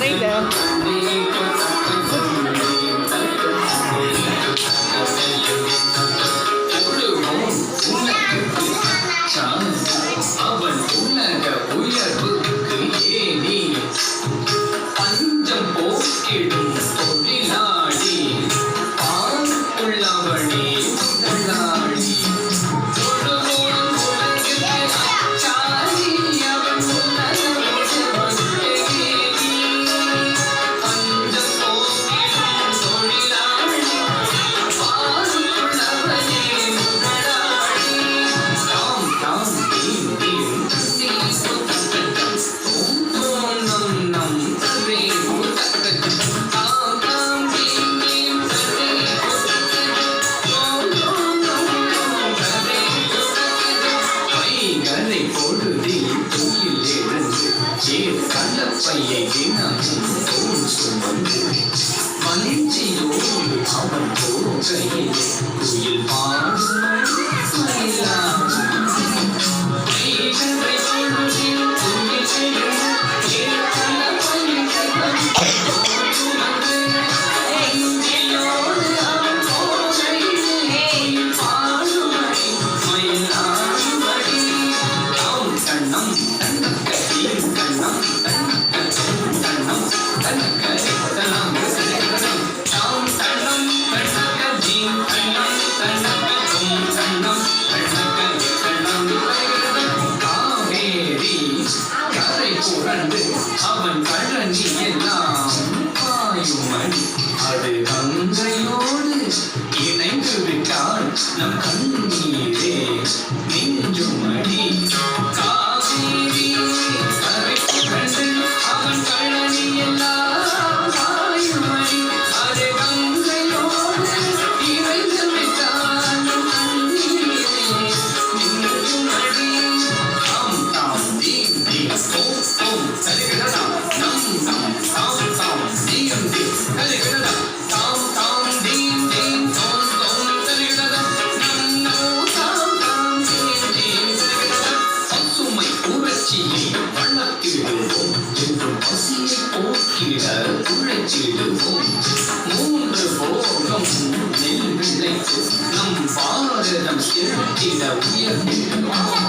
மறையில அவன் உலக உயர்வுக்கு ஏனி பஞ்சம் போக்கிடும் தொழிலாளி ஆளுள்ளவனே முதலாளி கள்ளப்பையை தினமும் தோல் சுமந்து மகிழ்ச்சியோடு அவன் போகையில் குயில் பாடும் அவன் கழனி எல்லாம் பாயுமணி அது கங்கையோடு இணைந்து விட்டால் நம் கண்ணீரே நெஞ்சுமணி காவேரி கரை புரண்டு அவன் கழனி எல்லாம் பாயுமணி அது கங்கையோடு இணைந்து விட்டால் நம் கண்ணீரே நெஞ்சுமணி தாம் தாம் தீம் தீம் ஓம் ஓம் சரிகிறதா நம் நம் தாம் தாம் தீம் தீம் சரிகிறதா தாம் தாம் தீம் தீம் தோம் தோம் சரிகிறதா நம் நோ தாம் தாம் தீம் தீம் சரிகிறதா பசுமை புரட்சியை வளர்த்திடுவோம் என்றும் பசியை போக்கிட உழைச்சிடுவோம் மூன்று போகம் நெல் விளைத்து நம் பாரதம் செலுத்திட உயர்ந்திடுவோம்